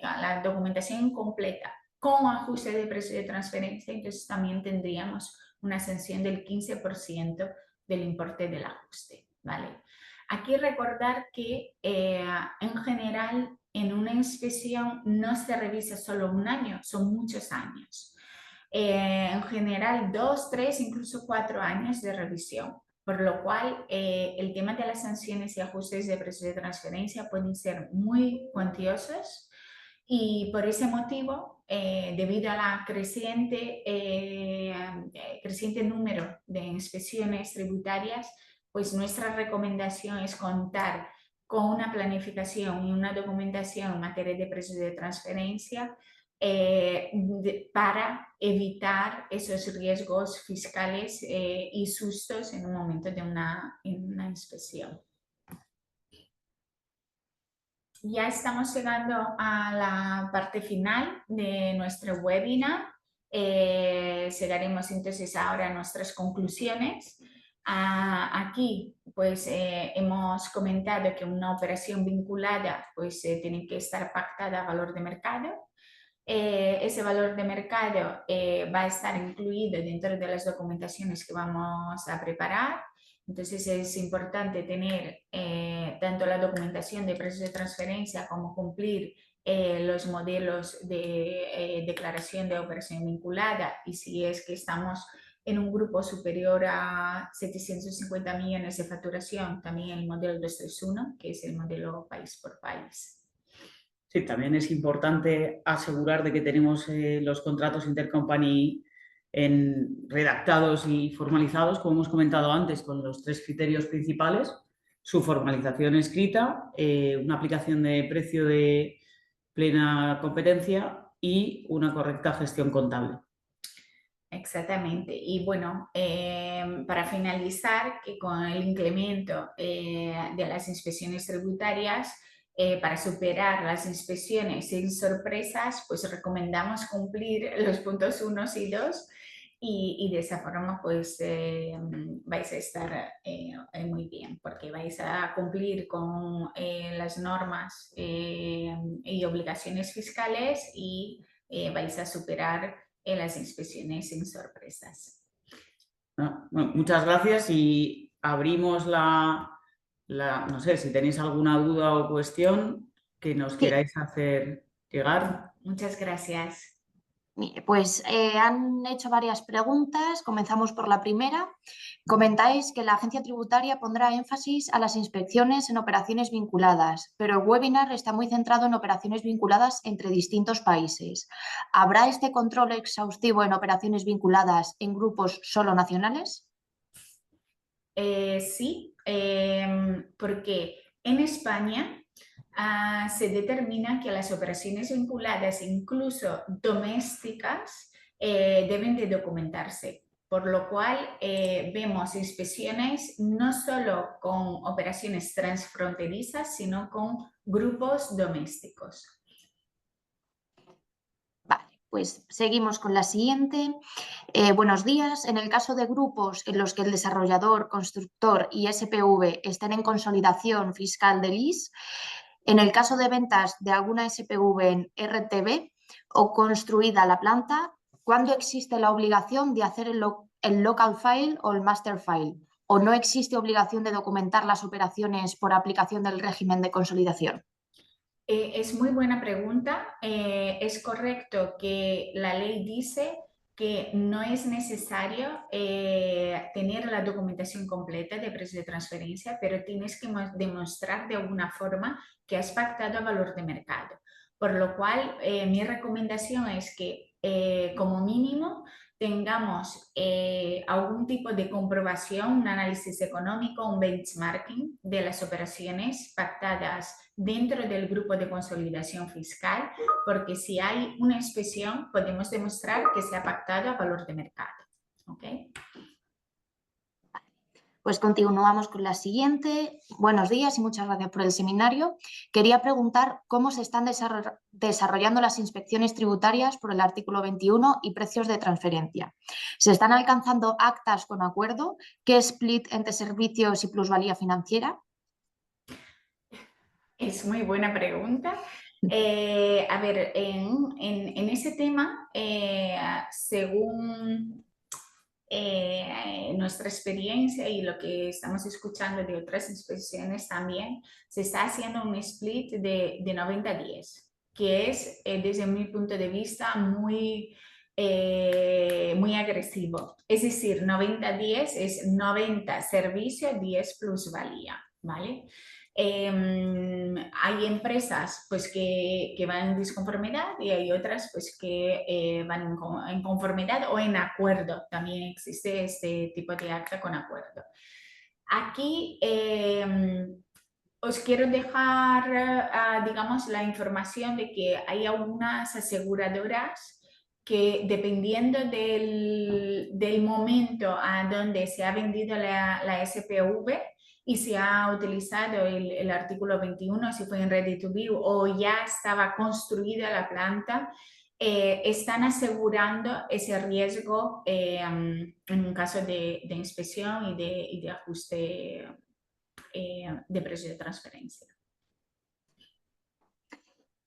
la documentación incompleta con ajuste de precio de transferencia, entonces también tendríamos una sanción del 15% del importe del ajuste, ¿vale? Aquí recordar que en general en una inspección no se revisa solo un año, son muchos años. En general 2, 3, incluso 4 años de revisión. Por lo cual, el tema de las sanciones y ajustes de precio de transferencia pueden ser muy cuantiosos y por ese motivo, debido a la creciente número de inspecciones tributarias, pues nuestra recomendación es contar con una planificación y una documentación en materia de precio de transferencia para evitar esos riesgos fiscales y sustos en un momento de una inspección. Ya estamos llegando a la parte final de nuestro webinar. Llegaremos entonces ahora a nuestras conclusiones. Aquí pues hemos comentado que una operación vinculada pues tiene que estar pactada a valor de mercado. Ese valor de mercado va a estar incluido dentro de las documentaciones que vamos a preparar. Entonces es importante tener tanto la documentación de precios de transferencia como cumplir los modelos de declaración de operación vinculada, y si es que estamos en un grupo superior a 750 millones de facturación, también el modelo 231, que es el modelo país por país. Sí, también es importante asegurar de que tenemos los contratos intercompany redactados y formalizados, como hemos comentado antes, con los 3 criterios principales: su formalización escrita, una aplicación de precio de plena competencia y una correcta gestión contable. Exactamente. Y bueno, para finalizar, que con el incremento de las inspecciones tributarias, para superar las inspecciones sin sorpresas, pues recomendamos cumplir los puntos 1 y 2 y de esa forma pues vais a estar muy bien, porque vais a cumplir con las normas y obligaciones fiscales y vais a superar las inspecciones sin sorpresas. Bueno, muchas gracias y abrimos no sé si tenéis alguna duda o cuestión que nos queráis hacer. llegar. Muchas gracias. Pues han hecho varias preguntas. Comenzamos por la primera. Comentáis que la agencia tributaria pondrá énfasis a las inspecciones en operaciones vinculadas, pero el webinar está muy centrado en operaciones vinculadas entre distintos países. ¿Habrá este control exhaustivo en operaciones vinculadas en grupos solo nacionales? Sí, porque en España se determina que las operaciones vinculadas, incluso domésticas, deben de documentarse, por lo cual vemos inspecciones no solo con operaciones transfronterizas, sino con grupos domésticos. Vale, pues seguimos con la siguiente. Buenos días. En el caso de grupos en los que el desarrollador, constructor y SPV estén en consolidación fiscal del IS, en el caso de ventas de alguna SPV en RTV o construida la planta, ¿cuándo existe la obligación de hacer el local file o el master file? ¿O no existe obligación de documentar las operaciones por aplicación del régimen de consolidación? Es muy buena pregunta. Es correcto que la ley dice que no es necesario tener la documentación completa de precio de transferencia, pero tienes que demostrar de alguna forma que has pactado a valor de mercado. Por lo cual, mi recomendación es que como mínimo tengamos algún tipo de comprobación, un análisis económico, un benchmarking de las operaciones pactadas dentro del grupo de consolidación fiscal, porque si hay una inspección podemos demostrar que se ha pactado a valor de mercado. ¿Okay? Pues continuamos con la siguiente. Buenos días y muchas gracias por el seminario. Quería preguntar cómo se están desarrollando las inspecciones tributarias por el artículo 21 y precios de transferencia. ¿Se están alcanzando actas con acuerdo? ¿Qué split entre servicios y plusvalía financiera? Es muy buena pregunta. A ver, en ese tema, según nuestra experiencia y lo que estamos escuchando de otras inspecciones también, se está haciendo un split de 90-10, que es, desde mi punto de vista, muy agresivo. Es decir, 90-10 es 90 servicio, 10 plusvalía, ¿vale? Hay empresas pues, que van en disconformidad y hay otras pues, que van en conformidad o en acuerdo. También existe este tipo de acta con acuerdo. Aquí os quiero dejar, digamos, la información de que hay algunas aseguradoras que dependiendo del momento a donde se ha vendido la SPV, y se ha utilizado el artículo 21, si fue en Ready to View o ya estaba construida la planta, están asegurando ese riesgo en un caso de inspección y de ajuste de precio de transferencia.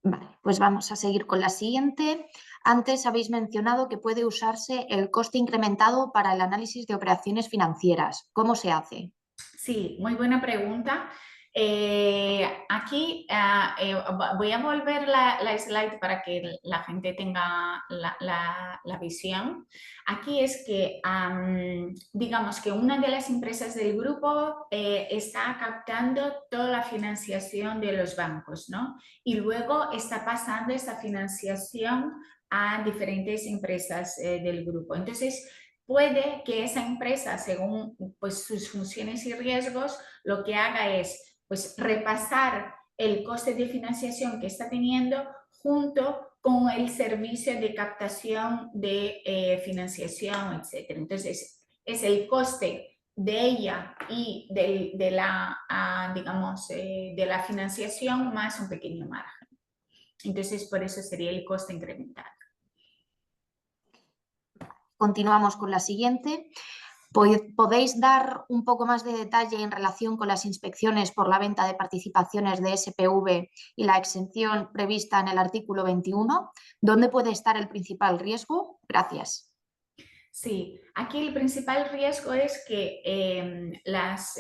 Vale, pues vamos a seguir con la siguiente. Antes habéis mencionado que puede usarse el coste incrementado para el análisis de operaciones financieras. ¿Cómo se hace? Sí, muy buena pregunta. Aquí voy a volver la slide para que la gente tenga la visión. Aquí es que, digamos que una de las empresas del grupo está captando toda la financiación de los bancos, ¿no? Y luego está pasando esa financiación a diferentes empresas del grupo. Entonces, puede que esa empresa, según pues, sus funciones y riesgos, lo que haga es pues, repasar el coste de financiación que está teniendo junto con el servicio de captación de financiación, etc. Entonces, es el coste de ella y de la, digamos, de la financiación más un pequeño margen. Entonces, por eso sería el coste incrementado. Continuamos con la siguiente. ¿Podéis dar un poco más de detalle en relación con las inspecciones por la venta de participaciones de SPV y la exención prevista en el artículo 21? ¿Dónde puede estar el principal riesgo? Gracias. Sí, aquí el principal riesgo es que las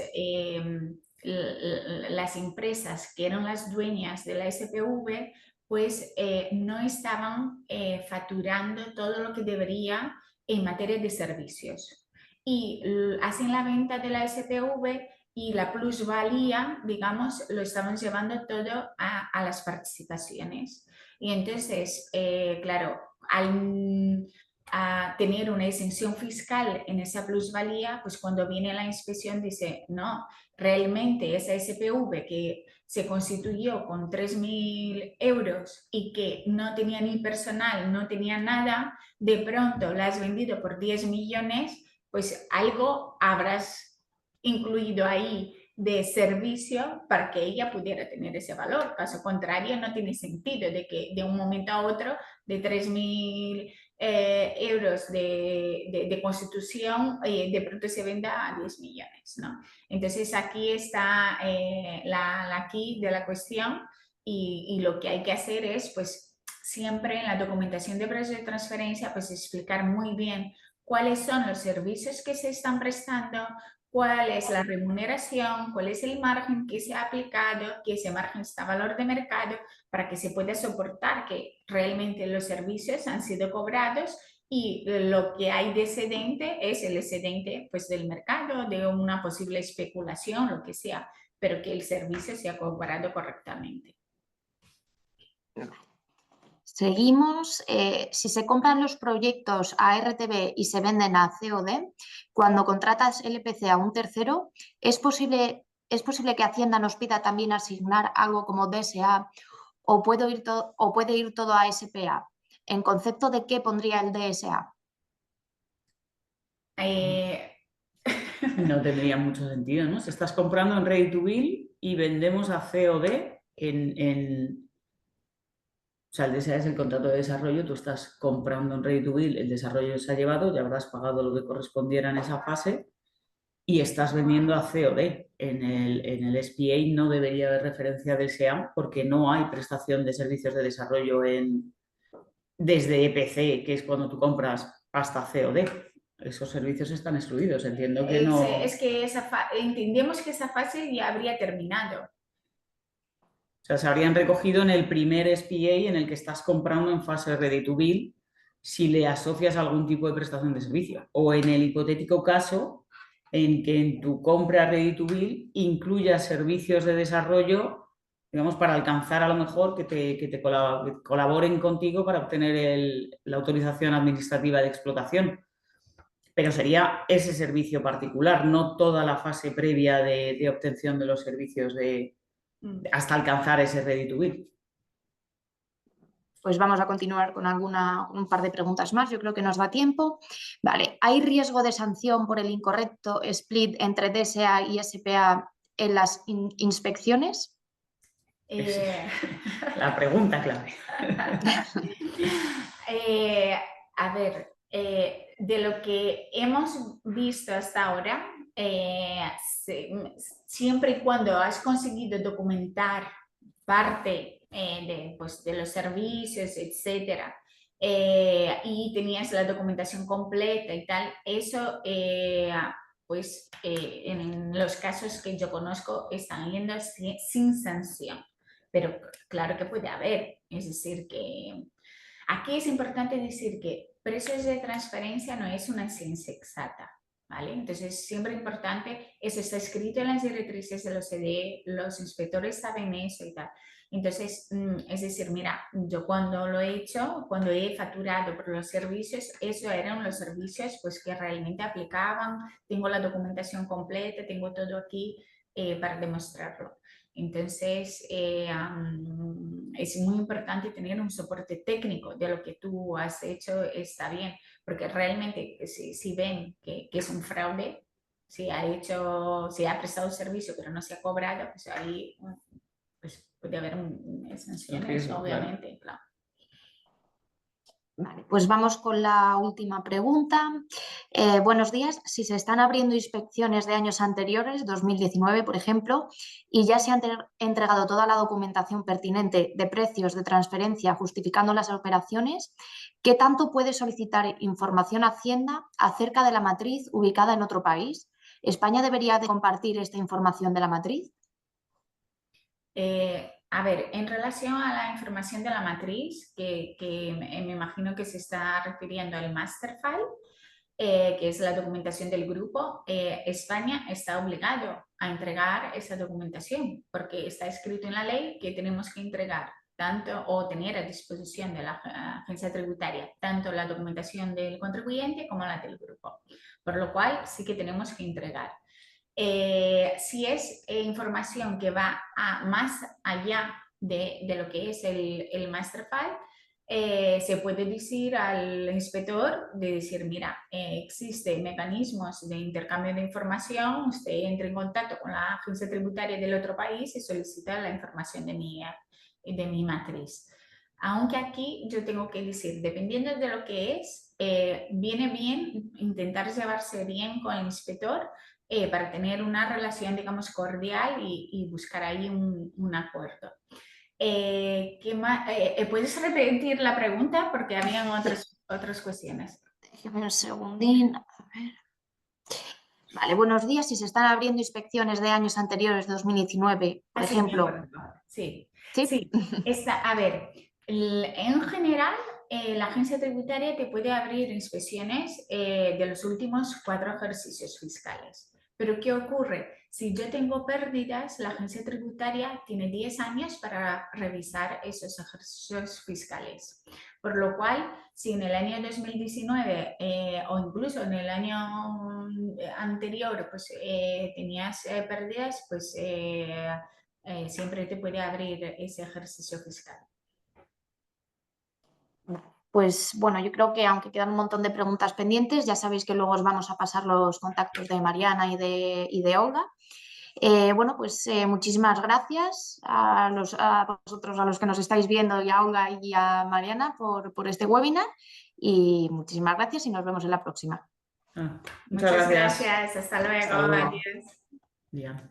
empresas que eran las dueñas de la SPV pues no estaban facturando todo lo que debería en materia de servicios. Y hacen la venta de la SPV y la plusvalía, digamos, lo estaban llevando todo a las participaciones. Y entonces, claro, al tener una exención fiscal en esa plusvalía, pues cuando viene la inspección dice, no, realmente esa SPV que se constituyó con 3.000 euros y que no tenía ni personal, no tenía nada, de pronto la has vendido por 10 millones, pues algo habrás incluido ahí de servicio para que ella pudiera tener ese valor. Caso contrario, no tiene sentido de que de un momento a otro de 3.000 euros de constitución de pronto se venda a 10 millones, ¿no? Entonces aquí está la key de la cuestión y lo que hay que hacer es pues siempre en la documentación de precios de transferencia pues explicar muy bien cuáles son los servicios que se están prestando, cuál es la remuneración, cuál es el margen que se ha aplicado, que ese margen está a valor de mercado para que se pueda soportar que realmente los servicios han sido cobrados y lo que hay de excedente es el excedente pues, del mercado, de una posible especulación, lo que sea, pero que el servicio sea cobrado correctamente. Seguimos. Si se compran los proyectos a RTV y se venden a COD, cuando contratas LPC a un tercero, ¿es posible que Hacienda nos pida también asignar algo como DSA o puede ir todo a SPA? ¿En concepto de qué pondría el DSA? No tendría mucho sentido, ¿no? Si estás comprando en Ready to Build y vendemos a COD o sea, el DSA es el contrato de desarrollo, tú estás comprando en Ready to Build, el desarrollo se ha llevado, ya habrás pagado lo que correspondiera en esa fase y estás vendiendo a COD. En el SPA no debería haber referencia del SEAM porque no hay prestación de servicios de desarrollo desde EPC, que es cuando tú compras, hasta COD. Esos servicios están excluidos, entiendo que no... Es que entendemos que esa fase ya habría terminado. O sea, se habrían recogido en el primer SPA en el que estás comprando en fase Ready to Build si le asocias algún tipo de prestación de servicio. O en el hipotético caso en que en tu compra Ready to Build incluyas servicios de desarrollo, digamos, para alcanzar a lo mejor que te colaboren contigo para obtener la autorización administrativa de explotación. Pero sería ese servicio particular, no toda la fase previa de obtención de los servicios hasta alcanzar ese Ready to Build. Pues vamos a continuar con un par de preguntas más, yo creo que nos da tiempo. Vale, ¿hay riesgo de sanción por el incorrecto split entre DSA y SPA en las inspecciones? La pregunta clave. A ver, de lo que hemos visto hasta ahora, siempre y cuando has conseguido documentar parte pues, de los servicios, etcétera, y tenías la documentación completa y tal, eso pues en los casos que yo conozco están yendo sin sanción, pero claro que puede haber, es decir que aquí es importante decir que precios de transferencia no es una ciencia exacta, ¿vale? Entonces, siempre importante, eso está escrito en las directrices de los CDE, los inspectores saben eso y tal. Entonces, es decir, mira, yo cuando lo he hecho, cuando he facturado por los servicios, eso eran los servicios pues que realmente aplicaban, tengo la documentación completa, tengo todo aquí para demostrarlo. Entonces, es muy importante tener un soporte técnico de lo que tú has hecho, está bien, porque realmente si ven que es un fraude, si ha prestado servicio pero no se ha cobrado, pues ahí pues puede haber sanciones, obviamente, claro. Vale, pues vamos con la última pregunta. Buenos días. Si se están abriendo inspecciones de años anteriores, 2019 por ejemplo, y ya se ha entregado toda la documentación pertinente de precios de transferencia justificando las operaciones, ¿qué tanto puede solicitar información Hacienda acerca de la matriz ubicada en otro país? ¿España debería de compartir esta información de la matriz? A ver, en relación a la información de la matriz, que me imagino que se está refiriendo al master file, que es la documentación del grupo, España está obligado a entregar esa documentación porque está escrito en la ley que tenemos que entregar tanto o tener a disposición de la agencia tributaria tanto la documentación del contribuyente como la del grupo, por lo cual sí que tenemos que entregar. Si es información que va más allá de lo que es el master file, se puede decir al inspector de decir, mira, existen mecanismos de intercambio de información, usted entra en contacto con la agencia tributaria del otro país y solicita la información de mi matriz. Aunque aquí yo tengo que decir, dependiendo de lo que es, viene bien intentar llevarse bien con el inspector para tener una relación, digamos, cordial y buscar ahí un acuerdo. ¿Qué más? ¿Puedes repetir la pregunta? Porque habían otras cuestiones. Déjame un segundín. A ver. Vale, buenos días. Si se están abriendo inspecciones de años anteriores, 2019, por ejemplo. Sí. Sí. Sí. A ver, en general, la agencia tributaria te puede abrir inspecciones de los últimos 4 ejercicios fiscales. Pero ¿qué ocurre? Si yo tengo pérdidas, la agencia tributaria tiene 10 años para revisar esos ejercicios fiscales. Por lo cual, si en el año 2019 o incluso en el año anterior pues, tenías pérdidas, pues siempre te puede abrir ese ejercicio fiscal. Pues bueno, yo creo que aunque quedan un montón de preguntas pendientes, ya sabéis que luego os vamos a pasar los contactos de Mariana y de Olga. Bueno, pues muchísimas gracias a vosotros, a los que nos estáis viendo, y a Olga y a Mariana por este webinar. Y muchísimas gracias y nos vemos en la próxima. Muchas gracias. Hasta luego. Hasta luego. Adiós. Ya.